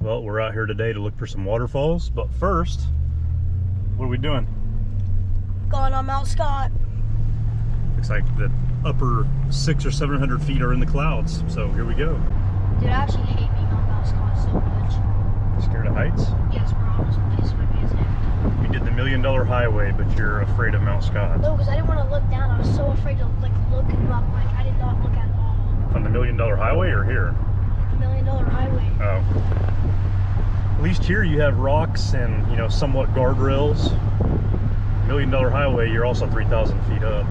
Well, we're out here today to look for some waterfalls, but first, what are we doing? Going on Mount Scott. Looks like the upper 600 or 700 feet are in the clouds, so here we go. Dude, I actually hate being on Mount Scott so much. Scared of heights? Yes, bro, I almost pissed my pants every time. You did the $1 Million Highway, but you're afraid of Mount Scott. No, because I didn't want to look down. I was so afraid to look up. Like, I did not look at all. On the $1 Million Highway or here? The $1 Million Highway. Oh. At least here you have rocks and, somewhat guardrails. $1 Million Highway, you're also 3,000 feet up.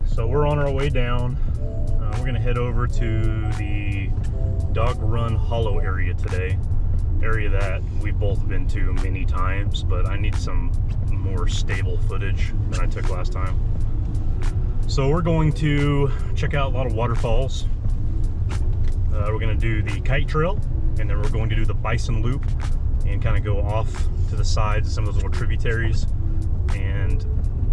So we're on our way down. We're gonna head over to the Dog Run Hollow area today. Area that we've both been to many times, but I need some more stable footage than I took last time. So we're going to check out a lot of waterfalls. We're gonna do the Kite Trail, and then we're going to do the Bison Loop and kind of go off to the sides of some of those little tributaries and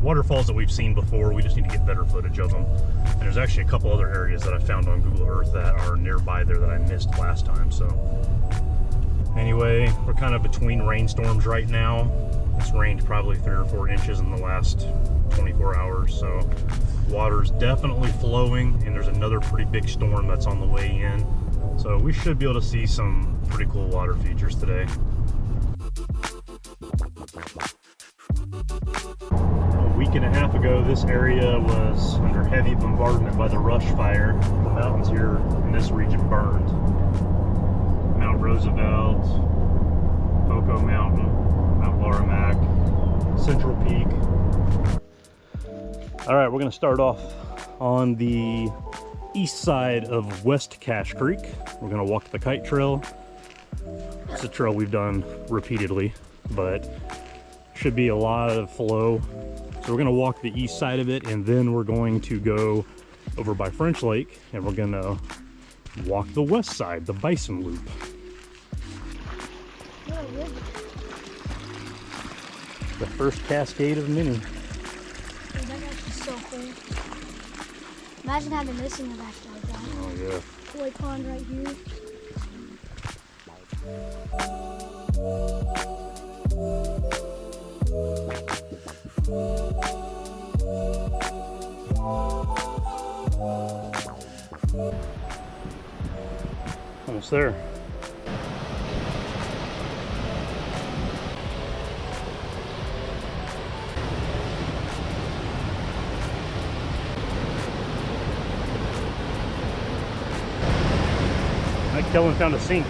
waterfalls that we've seen before. We just need to get better footage of them. And there's actually a couple other areas that I found on Google Earth that are nearby there that I missed last time. So anyway, we're kind of between rainstorms right now. It's rained probably 3 or 4 inches in the last 24 hours. So water's definitely flowing, and there's another pretty big storm that's on the way in. So we should be able to see some pretty cool water features today. A week and a half ago, this area was under heavy bombardment by the Rush Fire. The mountains here in this region burned. Mount Roosevelt, Poco Mountain, Mount Laramac, Central Peak. All right, we're gonna start off on the east side of West Cache Creek. We're gonna walk the Kite Trail. It's a trail we've done repeatedly, but should be a lot of flow. So we're gonna walk the east side of it, and then we're going to go over by French Lake, and we're gonna walk the west side, the Bison Loop. The first cascade of many. Dude, that guy's just so cool. Imagine having this in the backyard, like that. Oh yeah. Koi pond right here. Almost there. I think Kellen found a sink.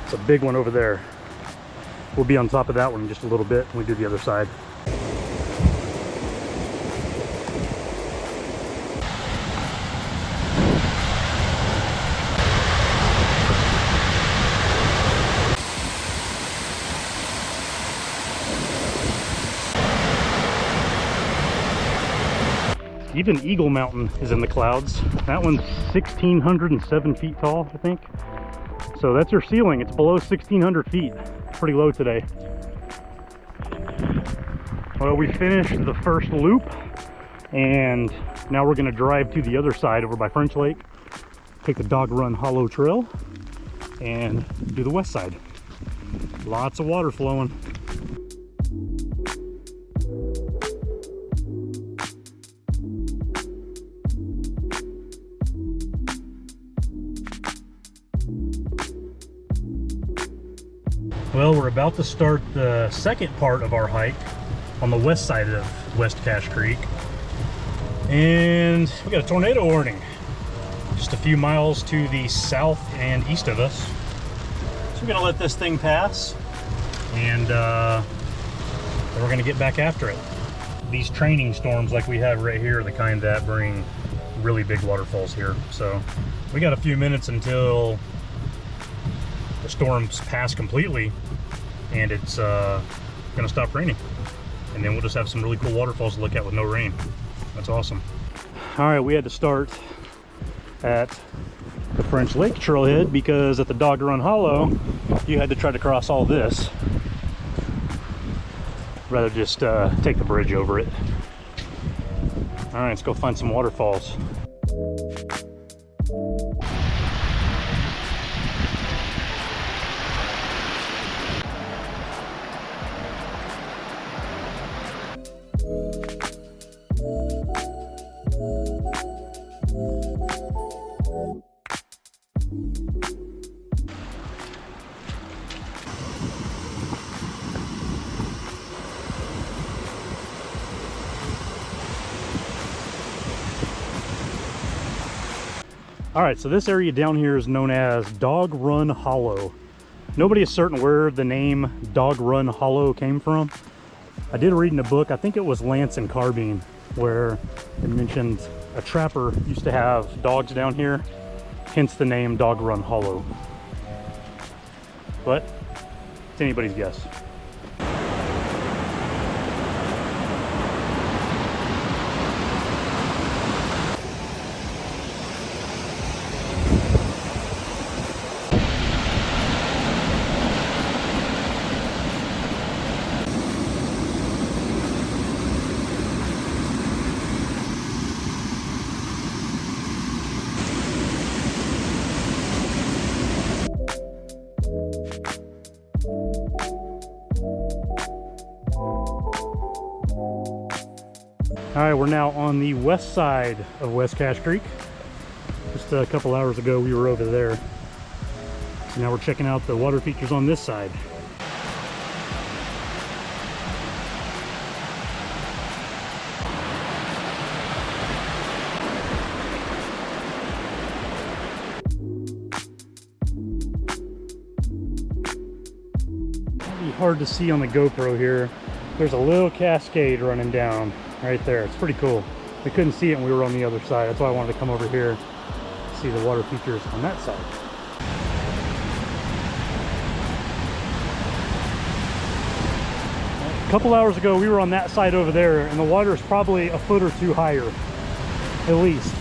It's a big one over there. We'll be on top of that one in just a little bit when we do the other side. Even Eagle Mountain is in the clouds. That one's 1,607 feet tall, I think. So that's your ceiling. It's below 1,600 feet. Pretty low today. Well, we finished the first loop, and now we're gonna drive to the other side over by French Lake, take the Dog Run Hollow Trail, and do the west side. Lots of water flowing. Well, we're about to start the second part of our hike on the west side of West Cache Creek. And we got a tornado warning just a few miles to the south and east of us. So we're gonna let this thing pass, and then we're gonna get back after it. These training storms like we have right here are the kind that bring really big waterfalls here. So we got a few minutes until the storms pass completely, and it's gonna stop raining, and then we'll just have some really cool waterfalls to look at with no rain. That's awesome. All right, we had to start at the French Lake trailhead because at the Dog Run Hollow you had to try to cross all this rather just take the bridge over it. All right, let's go find some waterfalls. All right, so this area down here is known as Dog Run Hollow. Nobody is certain where the name Dog Run Hollow came from. I did read in a book, I think it was Lance and Carbine, where it mentioned a trapper used to have dogs down here, hence the name Dog Run Hollow. But it's anybody's guess. All right, we're now on the west side of West Cache Creek. Just a couple hours ago, we were over there. So now we're checking out the water features on this side. Might be hard to see on the GoPro here. There's a little cascade running down right there. It's pretty cool. We couldn't see it when we were on the other side. That's why I wanted to come over here to see the water features on that side. A couple hours ago, we were on that side over there, and the water is probably a foot or two higher, at least.